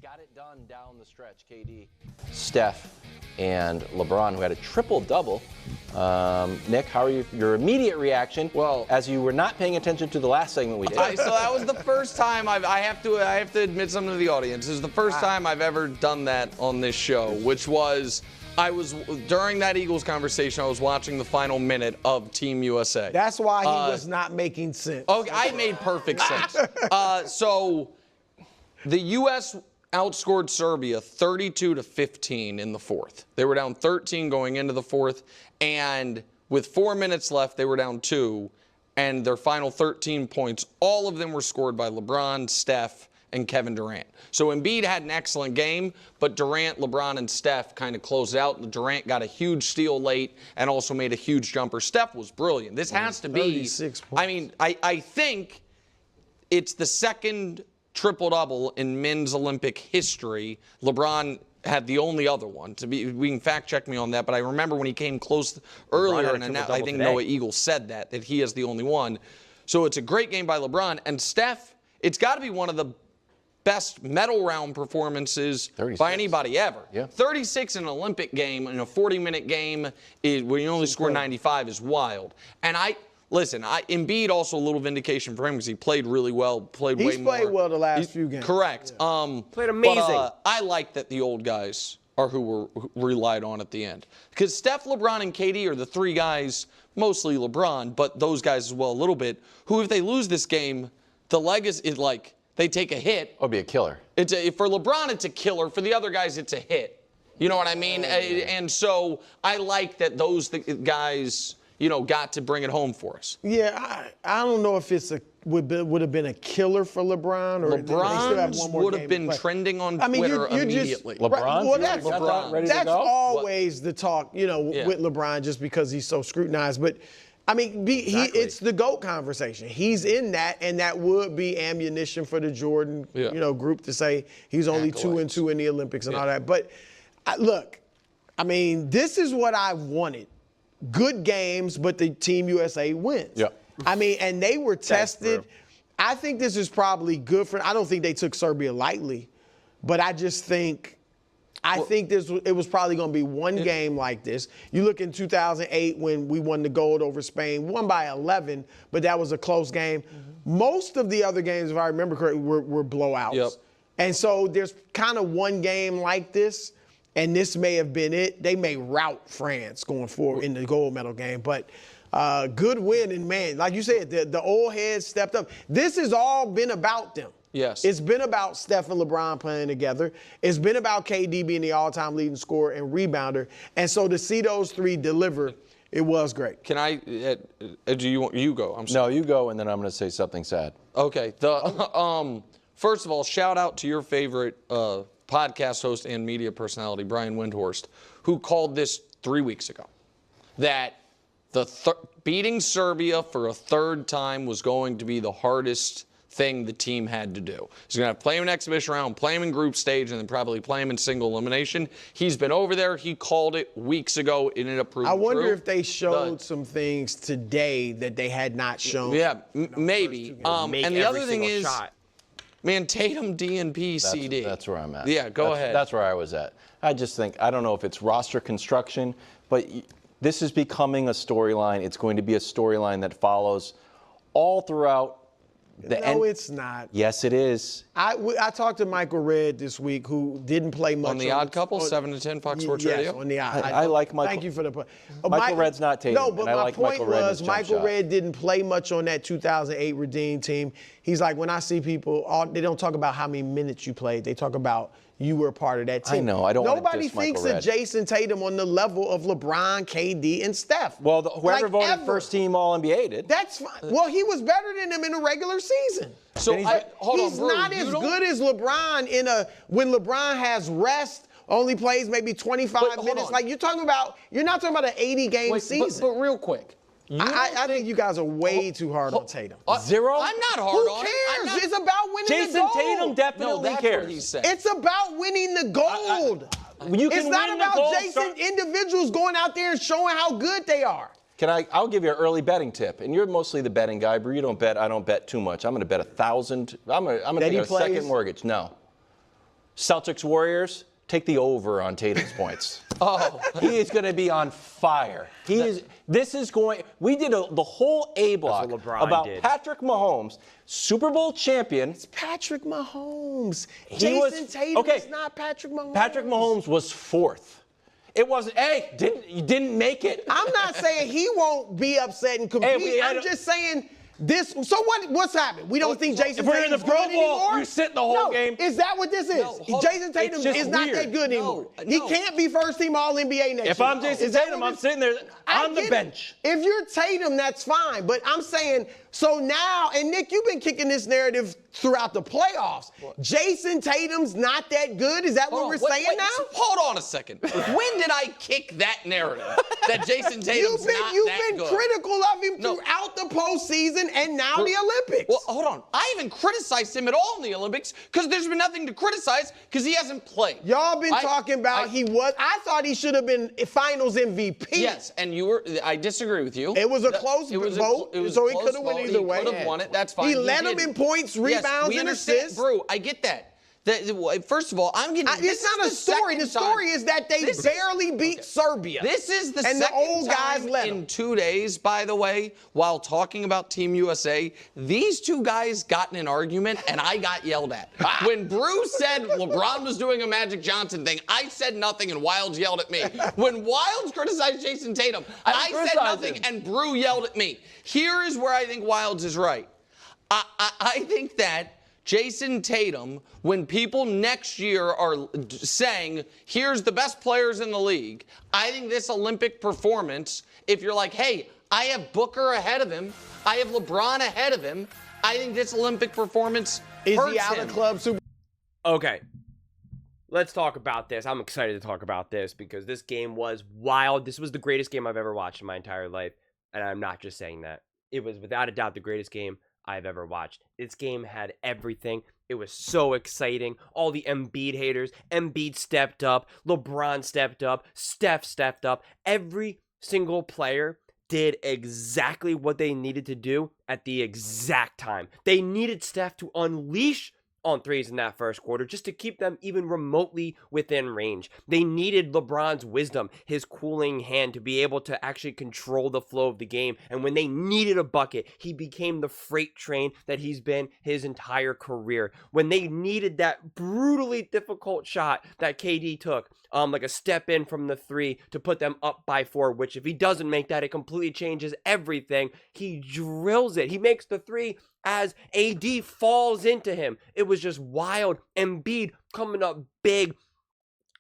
got it done down the stretch. KD, Steph, and LeBron, who had a triple-double. Nick, how are your immediate reaction? Well, as you were not paying attention to the last segment we did. So that was the first time I have to admit something to the audience. This is the first time I've ever done that on this show, which was during that Eagles conversation, I was watching the final minute of Team USA. That's why he was not making sense. Okay, I made perfect sense. So the U.S. outscored Serbia 32-15 in the fourth. They were down 13 going into the fourth, and with 4 minutes left, they were down 2, and their final 13 points, all of them were scored by LeBron, Steph, and Kevin Durant. So Embiid had an excellent game, but Durant, LeBron, and Steph kind of closed out. Durant got a huge steal late and also made a huge jumper. Steph was brilliant. This has to be, 36 points. I mean, I think it's the second triple-double in men's Olympic history. LeBron had the only other one. We can fact-check me on that, but I remember when he came close earlier, and I think Noah Eagle said that he is the only one. So it's a great game by LeBron. And Steph, it's got to be one of the best medal round performances 36. by anybody ever. Yeah. 36 in an Olympic game, in a 40-minute game, when you only score 95 is wild. And Embiid also a little vindication for him because he played really well, He's played well the last few games. Correct. Yeah. Played amazing. But, I like that the old guys are who relied on at the end. Because Steph, LeBron, and KD are the three guys, mostly LeBron, but those guys as well a little bit, who if they lose this game, the leg is like they take a hit. It would be a killer. For LeBron, it's a killer. For the other guys, it's a hit. You know what I mean? And so I like that those guys, got to bring it home for us. Yeah, I don't know if it's would have been a killer for LeBron. Or LeBron would have been trending on Twitter immediately. LeBron? Well, that's always the talk, with LeBron just because he's so scrutinized. But, I mean, it's the GOAT conversation. He's in that, and that would be ammunition for the Jordan, group to say he's only 2-2 in the Olympics and all that. But, look, I mean, this is what I wanted. Good games, but the Team USA wins. Yeah. I mean, and they were tested. I think this is probably good for. I don't think they took Serbia lightly, but I just think, it was probably going to be one game like this. You look in 2008 when we won the gold over Spain, won by 11, but that was a close game. Mm-hmm. Most of the other games, if I remember correctly, were blowouts. Yep. And so there's kind of one game like this. And this may have been it. They may rout France going forward in the gold medal game. But good win. And, man, like you said, the old heads stepped up. This has all been about them. Yes. It's been about Steph and LeBron playing together. It's been about KD being the all-time leading scorer and rebounder. And so to see those three deliver, it was great. Can I do you go? I'm sorry. No, you go, and then I'm going to say something sad. Okay. First of all, shout out to your favorite podcast host and media personality, Brian Windhorst, who called this 3 weeks ago, that beating Serbia for a third time was going to be the hardest thing the team had to do. He's going to have to play him in exhibition round, play him in group stage, and then probably play him in single elimination. He's been over there. He called it weeks ago. It ended up proving I wonder true. if they showed some things today that they had not shown. Yeah, maybe. And the other thing is, man, Tatum, DNP, CD. That's where I'm at. Yeah, go ahead. That's where I was at. I just think, I don't know if it's roster construction, but this is becoming a storyline. It's going to be a storyline that follows all throughout the end. No, it's not. Yes, it is. I talked to Michael Redd this week, who didn't play much. On the Odd Couple, 7 to 10 Fox Sports Radio? Yes, on the Odd. I like Michael. Thank you for the point. Michael Redd's not Tatum. No, but my point was Michael Redd didn't play much on that 2008 Redeem team. He's like, when I see people, they don't talk about how many minutes you played. They talk about you were a part of that team. I know. I don't want to Nobody diss thinks Michael of Jason Tatum on the level of LeBron, KD, and Steph. Well, whoever voted first team All-NBA did. That's fine. Well, he was better than them in the regular season. So he's not as good as LeBron when LeBron has rest, only plays maybe 25 minutes. Like you're not talking about an 80-game season. But real quick. I think you guys are way too hard on Tatum. Zero? I'm not hard on him. Who cares? It's about winning Jason the gold. Tatum definitely cares. What he said. It's about winning the gold. It's not about Jason individuals going out there and showing how good they are. I'll give you an early betting tip, and you're mostly the betting guy, but you don't bet. I don't bet too much. I'm going to bet 1,000. I'm going to take a second mortgage. No. Celtics Warriors, take the over on Tatum's points. Oh, He is going to be on fire. This is going. We did the whole A block That's what LeBron about did. Patrick Mahomes, Super Bowl champion. Patrick Mahomes. He was- Jason Tatum okay. is not Patrick Mahomes. Patrick Mahomes was 4th. It wasn't. Hey, you didn't make it. I'm not saying he won't be upset and compete. Hey, I'm just saying this. So what's happened? We don't think Jason If we're in the Tatum's Pro good Bowl, anymore? you sit the whole No. game. Is that what this is? No, hold- Jason Tatum it's just is not weird. that good anymore. No, He no. can't be first team All NBA next year. If I'm Jason Is that Tatum, what I'm this- sitting there I on the get it. bench. If you're Tatum, that's fine. But I'm saying, so now, and Nick, you've been kicking this narrative throughout the playoffs. Jason Tatum's not that good? Is that what we're saying now? Hold on a second. When did I kick that narrative that Jason Tatum's not You've that been good? critical of him No. throughout the postseason and now the Olympics. Well, hold on. I haven't criticized him at all in the Olympics because there's been nothing to criticize because he hasn't played. Y'all been talking about I thought he should have been Finals MVP. Yes, and I disagree with you. It was a close vote, so he could have won either way. He could have won it. That's fine. He led them didn't. in points, Yes, rebounds, we and understand. assists. Bro, I get that. First of all, I'm getting. It's not a story. The story is that they barely beat Serbia. This is the and the second old guys time led in them. 2 days, by the way, while talking about Team USA, these two guys got in an argument and I got yelled at. When Bruce said LeBron was doing a Magic Johnson thing, I said nothing and Wilds yelled at me. When Wilds criticized Jason Tatum, I said nothing and Brew yelled at me. Here is where I think Wilds is right. I think that Jason Tatum, when people next year are saying, here's the best players in the league, I think this Olympic performance, if you're like, hey, I have Booker ahead of him, I have LeBron ahead of him, I think this Olympic performance Is hurts he out him. of club super? Okay. Let's talk about this. I'm excited to talk about this because this game was wild. This was the greatest game I've ever watched in my entire life. And I'm not just saying that. It was without a doubt the greatest game I've ever watched. This game had everything. It was so exciting. All the Embiid haters. Embiid stepped up. LeBron stepped up. Steph stepped up. Every single player did exactly what they needed to do at the exact time. They needed Steph to unleash on threes in that first quarter just to keep them even remotely within range. They needed LeBron's wisdom, his cooling hand, to be able to actually control the flow of the game. And when they needed a bucket, he became the freight train that he's been his entire career. When they needed that brutally difficult shot that KD took, like a step in from the three to put them up by 4, which if he doesn't make that, it completely changes everything. He drills it. He makes the three as AD falls into him. It was just wild. Embiid coming up big,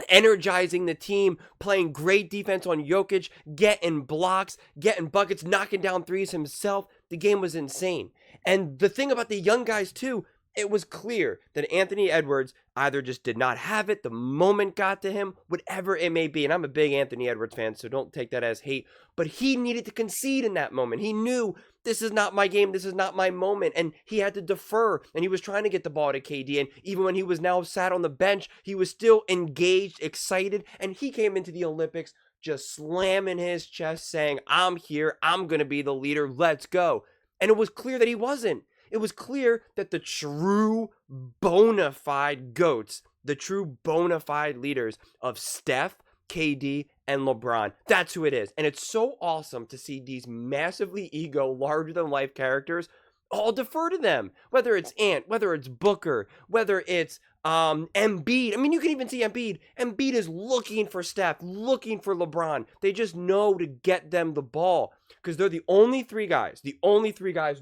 energizing the team, playing great defense on Jokic, getting blocks, getting buckets, knocking down threes himself. The game was insane. And the thing about the young guys too, it was clear that Anthony Edwards either just did not have it, the moment got to him, whatever it may be. And I'm a big Anthony Edwards fan, so don't take that as hate. But he needed to concede in that moment. He knew this is not my game, this is not my moment. And he had to defer. And he was trying to get the ball to KD. And even when he was now sat on the bench, he was still engaged, excited. And he came into the Olympics just slamming his chest, saying, I'm here, I'm going to be the leader, let's go. And it was clear that he wasn't. It was clear that the true bona fide GOATs, the true bona fide leaders of Steph, KD, and LeBron, that's who it is. And it's so awesome to see these massively ego, larger-than-life characters all defer to them. Whether it's Ant, whether it's Booker, whether it's Embiid. I mean, you can even see Embiid. Embiid is looking for Steph, looking for LeBron. They just know to get them the ball because they're the only three guys,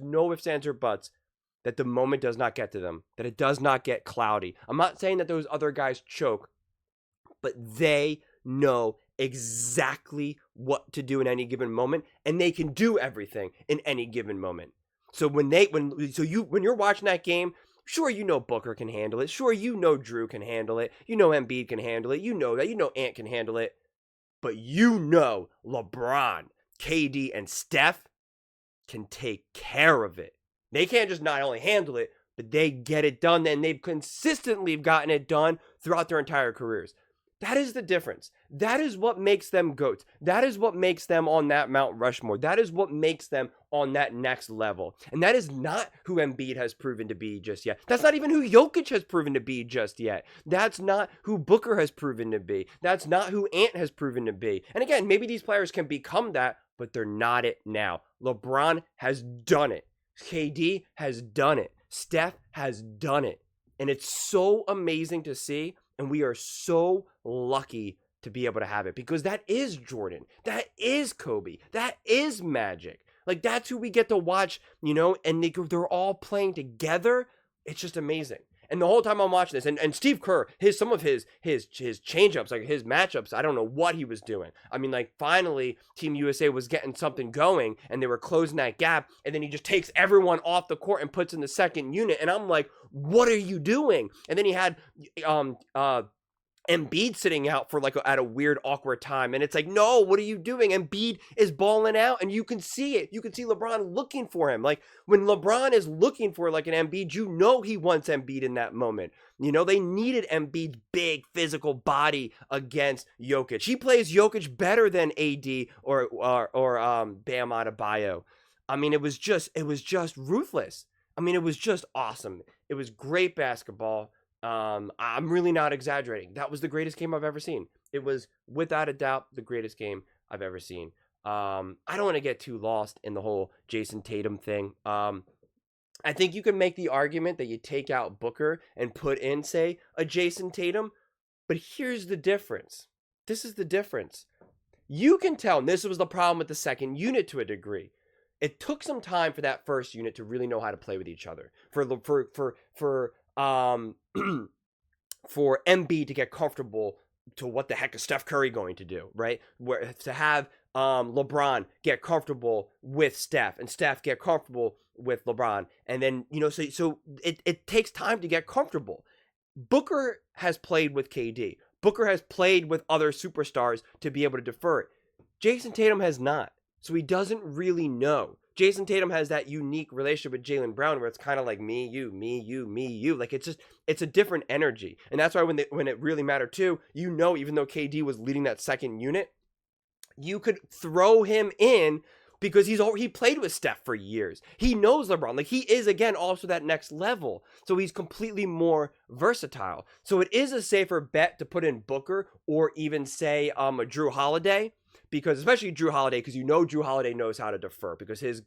no ifs, ands, or buts, that the moment does not get to them, that it does not get cloudy. I'm not saying that those other guys choke, but they know exactly what to do in any given moment, and they can do everything in any given moment. So when you're watching that game, sure, you know Booker can handle it. Sure, you know Drew can handle it. You know Embiid can handle it. You know that. You know Ant can handle it. But you know LeBron, KD, and Steph can take care of it. They can't just not only handle it, but they get it done, and they've consistently gotten it done throughout their entire careers. That is the difference. That is what makes them GOATs. That is what makes them on that Mount Rushmore. That is what makes them on that next level. And that is not who Embiid has proven to be just yet. That's not even who Jokic has proven to be just yet. That's not who Booker has proven to be. That's not who Ant has proven to be. And again, maybe these players can become that, but they're not it now. LeBron has done it. KD has done it. Steph has done it. And it's so amazing to see. And we are so lucky to be able to have it because that is Jordan. That is Kobe. That is Magic. Like, that's who we get to watch, you know, and they're all playing together. It's just amazing. And the whole time I'm watching this, and Steve Kerr, some of his change-ups, like his matchups, I don't know what he was doing. I mean, like, finally, Team USA was getting something going, and they were closing that gap, and then he just takes everyone off the court and puts in the second unit, and I'm like, what are you doing? And then he had Embiid sitting out for at a weird, awkward time. And it's like, no, what are you doing? Embiid is balling out and you can see it. You can see LeBron looking for him. Like when LeBron is looking for like an Embiid, you know he wants Embiid in that moment. You know, they needed Embiid's big physical body against Jokic. He plays Jokic better than AD or Bam Adebayo. I mean, it was just ruthless. I mean, it was just awesome. It was great basketball. I'm really not exaggerating. That was the greatest game I've ever seen. It was without a doubt the greatest game I've ever seen. I don't want to get too lost in the whole Jason Tatum thing. I think you can make the argument that you take out Booker and put in, say, a Jason Tatum. But here's the difference. This is the difference. You can tell, and this was the problem with the second unit to a degree. It took some time for that first unit to really know how to play with each other. For Embiid to get comfortable to what the heck is Steph Curry going to do, right? Where to have LeBron get comfortable with Steph and Steph get comfortable with LeBron. And then, you know, so it takes time to get comfortable. Booker has played with KD. Booker has played with other superstars to be able to defer it. Jason Tatum has not. So he doesn't really know. Jason Tatum has that unique relationship with Jaylen Brown where it's kind of like me, you, me, you, me, you. Like it's a different energy. And that's why when it really mattered too, you know, even though KD was leading that second unit, you could throw him in because he played with Steph for years. He knows LeBron. Like he is, again, also that next level. So he's completely more versatile. So it is a safer bet to put in Booker or even say a Drew Holiday. Because especially Drew Holiday, because you know Drew Holiday knows how to defer because his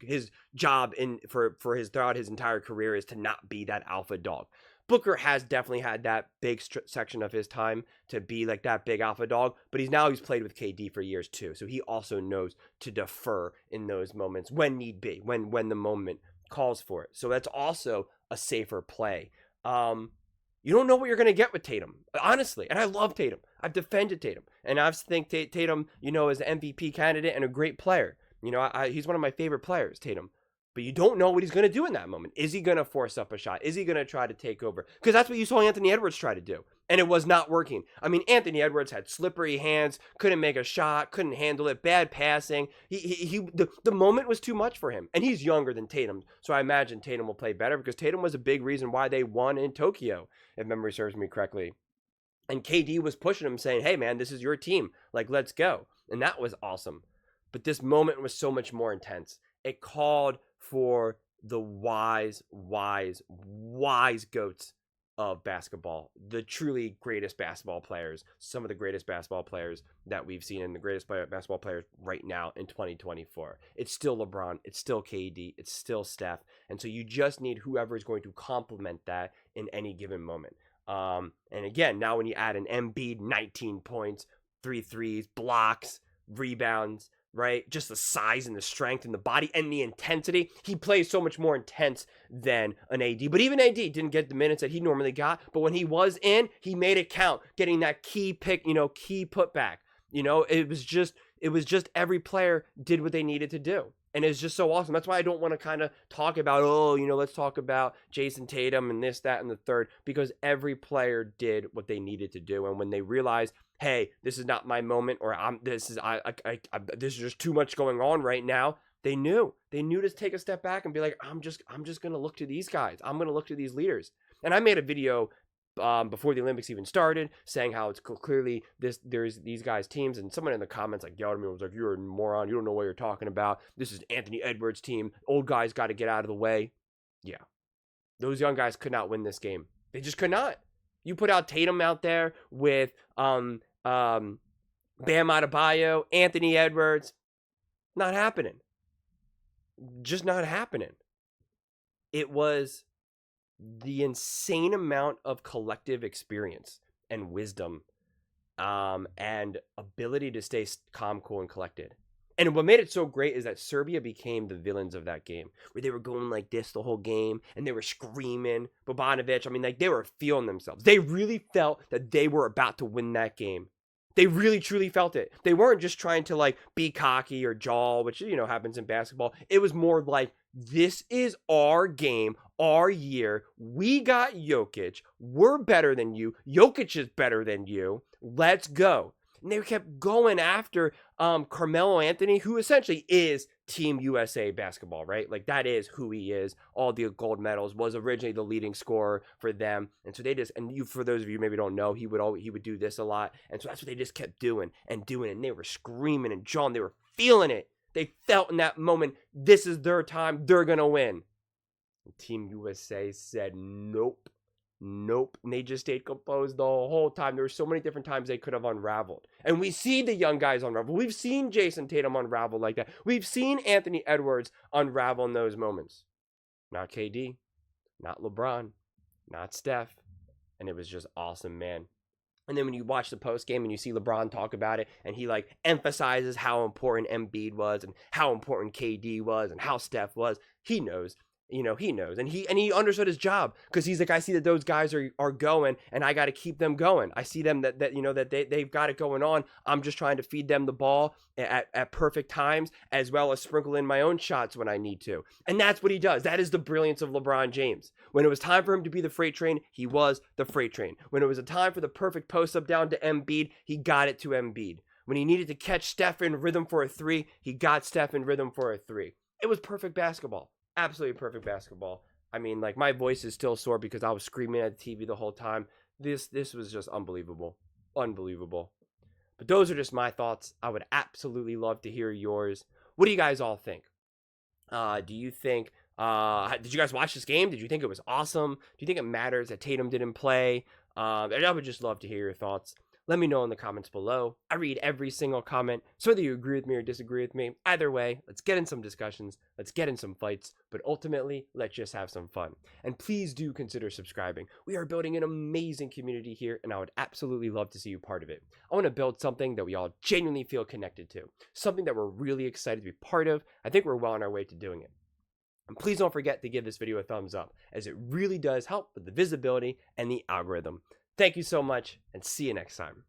job throughout his entire career is to not be that alpha dog. Booker has definitely had that big section of his time to be like that big alpha dog, but he's played with KD for years too, so he also knows to defer in those moments when need be, when the moment calls for it. So that's also a safer play. You don't know what you're going to get with Tatum, honestly. And I love Tatum. I've defended Tatum. And I think Tatum, you know, is an MVP candidate and a great player. You know, he's one of my favorite players, Tatum. But you don't know what he's going to do in that moment. Is he going to force up a shot? Is he going to try to take over? Because that's what you saw Anthony Edwards try to do. And it was not working. I mean, Anthony Edwards had slippery hands, couldn't make a shot, couldn't handle it, bad passing. The moment was too much for him. And he's younger than Tatum. So I imagine Tatum will play better because Tatum was a big reason why they won in Tokyo, if memory serves me correctly. And KD was pushing him saying, hey, man, this is your team. Like, let's go. And that was awesome. But this moment was so much more intense. It called for the wise GOATs of basketball, the truly greatest basketball players, some of the greatest basketball players that we've seen and the greatest basketball players right now in 2024. It's still LeBron, it's still KD, it's still Steph. And so you just need whoever is going to complement that in any given moment. And again, now when you add an Embiid, 19 points, 3 threes, blocks, rebounds, right? Just the size and the strength and the body and the intensity. He plays so much more intense than an AD. But even AD didn't get the minutes that he normally got. But when he was in, he made it count, getting that key pick, you know, key putback. You know, it was just every player did what they needed to do. And it's just so awesome. That's why I don't want to kind of talk about, oh, you know, let's talk about Jason Tatum and this, that, and the third, because every player did what they needed to do. And when they realized, hey, this is not my moment, or this is just too much going on right now, they knew to take a step back and be like, I'm just going to look to these guys. I'm going to look to these leaders. And I made a video before the Olympics even started, saying how it's clearly there's these guys' teams, and someone in the comments like yelled at me, was like, "You're a moron. You don't know what you're talking about. This is Anthony Edwards' team. Old guys got to get out of the way." Yeah, those young guys could not win this game. They just could not. You put out Tatum out there with Bam Adebayo, Anthony Edwards, not happening. Just not happening. It was the insane amount of collective experience and wisdom and ability to stay calm, cool, and collected. And what made it so great is that Serbia became the villains of that game, where they were going like this the whole game, and they were screaming. Bobanovic, I mean, like, they were feeling themselves. They really felt that they were about to win that game. They really, truly felt it. They weren't just trying to, like, be cocky or jaw, which, you know, happens in basketball. It was more like, this is our game, our year. We got Jokic. We're better than you. Jokic is better than you. Let's go. And they kept going after Carmelo Anthony, who essentially is Team USA basketball, right? Like, that is who he is. All the gold medals, was originally the leading scorer for them. And so they just, and you, for those of you who maybe don't know, he would do this a lot. And so that's what they just kept doing and doing. And they were screaming and jawing. They were feeling it. They felt in that moment, this is their time. They're going to win. And Team USA said, nope. Nope. And they just stayed composed the whole time. There were so many different times they could have unraveled. And we see the young guys unravel. We've seen Jason Tatum unravel like that. We've seen Anthony Edwards unravel in those moments. Not KD, not LeBron, not Steph. And it was just awesome, man. And then when you watch the post game and you see LeBron talk about it, and he like emphasizes how important Embiid was and how important KD was and how Steph was, he knows. You know, he knows, and he understood his job, because he's like, I see that those guys are going, and I got to keep them going. I see them that you know, that they've got it going on. I'm just trying to feed them the ball at perfect times, as well as sprinkle in my own shots when I need to. And that's what he does. That is the brilliance of LeBron James. When it was time for him to be the freight train, he was the freight train. When it was a time for the perfect post up down to Embiid, he got it to Embiid. When he needed to catch Steph in rhythm for a three, he got Steph in rhythm for a three. It was perfect basketball. Absolutely perfect basketball. I mean, like, my voice is still sore because I was screaming at the TV the whole time. This was just unbelievable. Unbelievable. But those are just my thoughts. I would absolutely love to hear yours. What do you guys all think? Do you think, did you guys watch this game? Did you think it was awesome? Do you think it matters that Tatum didn't play? And I would just love to hear your thoughts. Let me know in the comments below. I read every single comment, so whether you agree with me or disagree with me, either way, let's get in some discussions, let's get in some fights, but ultimately, let's just have some fun. And please do consider subscribing. We are building an amazing community here, and I would absolutely love to see you part of it. I want to build something that we all genuinely feel connected to, something that we're really excited to be part of. I think we're well on our way to doing it. And please don't forget to give this video a thumbs up, as it really does help with the visibility and the algorithm. Thank you so much, and see you next time.